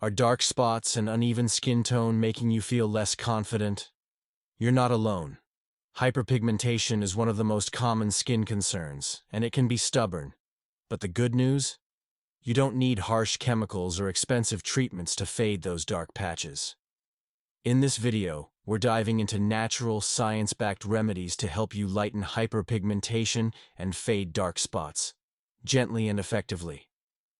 Are dark spots and uneven skin tone making you feel less confident? You're not alone. Hyperpigmentation is one of the most common skin concerns, and it can be stubborn. But the good news? You don't need harsh chemicals or expensive treatments to fade those dark patches. In this video, we're diving into natural, science-backed remedies to help you lighten hyperpigmentation and fade dark spots, gently and effectively.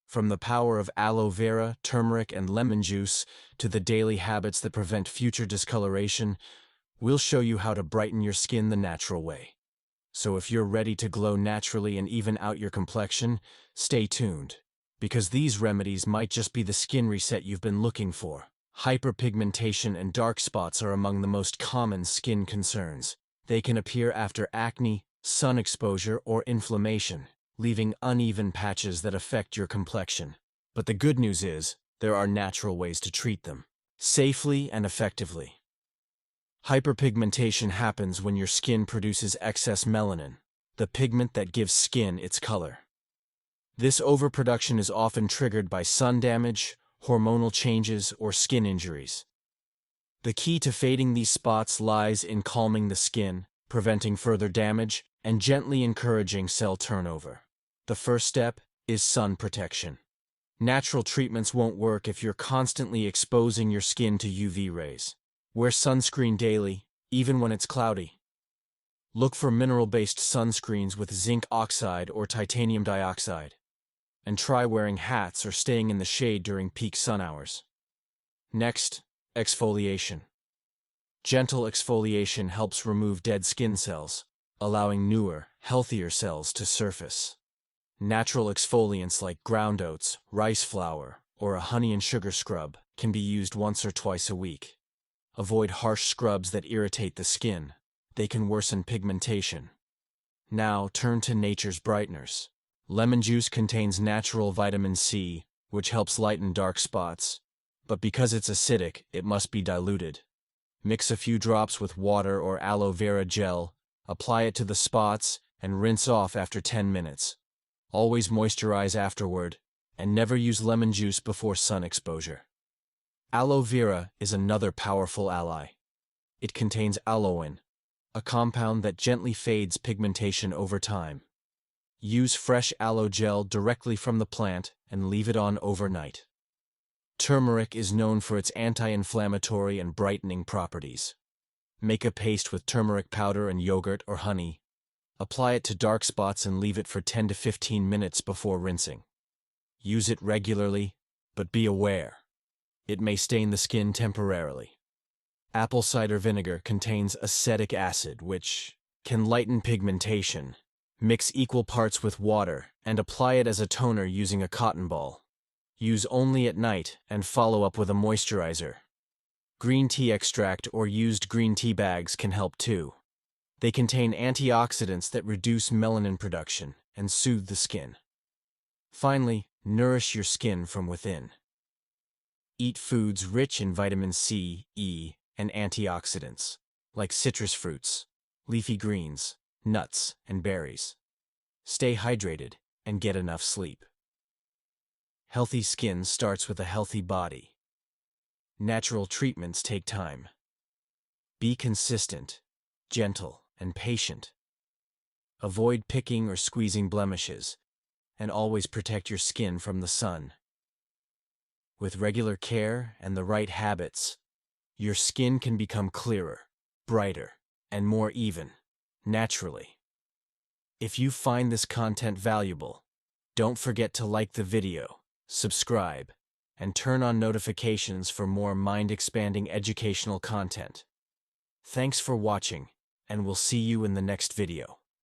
From the power of aloe vera, turmeric, and lemon juice to the daily habits that prevent future discoloration, we'll show you how to brighten your skin the natural way. So if you're ready to glow naturally and even out your complexion, stay tuned, because these remedies might just be the skin reset you've been looking for. Hyperpigmentation and dark spots are among the most common skin concerns. They can appear after acne, sun exposure, or inflammation, leaving uneven patches that affect your complexion. But the good news is, there are natural ways to treat them, safely and effectively. Hyperpigmentation happens when your skin produces excess melanin, the pigment that gives skin its color. This overproduction is often triggered by sun damage, hormonal changes, or skin injuries. The key to fading these spots lies in calming the skin, preventing further damage, and gently encouraging cell turnover. The first step is sun protection. Natural treatments won't work if you're constantly exposing your skin to UV rays. Wear sunscreen daily, even when it's cloudy. Look for mineral-based sunscreens with zinc oxide or titanium dioxide. And try wearing hats or staying in the shade during peak sun hours. Next, exfoliation. Gentle exfoliation helps remove dead skin cells, allowing newer, healthier cells to surface. Natural exfoliants like ground oats, rice flour, or a honey and sugar scrub can be used once or twice a week. Avoid harsh scrubs that irritate the skin. They can worsen pigmentation. Now turn to nature's brighteners. Lemon juice contains natural vitamin C, which helps lighten dark spots. But because it's acidic, it must be diluted. Mix a few drops with water or aloe vera gel, apply it to the spots, and rinse off after 10 minutes. Always moisturize afterward, and never use lemon juice before sun exposure. Aloe vera is another powerful ally. It contains aloe, a compound that gently fades pigmentation over time. Use fresh aloe gel directly from the plant and leave it on overnight. Turmeric is known for its anti-inflammatory and brightening properties. Make a paste with turmeric powder and yogurt or honey. Apply it to dark spots and leave it for 10 to 15 minutes before rinsing. Use it regularly, but be aware. It may stain the skin temporarily. Apple cider vinegar contains acetic acid, which can lighten pigmentation. Mix equal parts with water and apply it as a toner using a cotton ball. Use only at night and follow up with a moisturizer. Green tea extract or used green tea bags can help too. They contain antioxidants that reduce melanin production and soothe the skin. Finally, nourish your skin from within. Eat foods rich in vitamin C, E, and antioxidants, like citrus fruits, leafy greens, nuts, and berries. Stay hydrated and get enough sleep. Healthy skin starts with a healthy body. Natural treatments take time. Be consistent, gentle, and patient. Avoid picking or squeezing blemishes, and always protect your skin from the sun. With regular care and the right habits, your skin can become clearer, brighter, and more even, naturally. If you find this content valuable, don't forget to like the video, subscribe, and turn on notifications for more mind-expanding educational content. Thanks for watching, and we'll see you in the next video.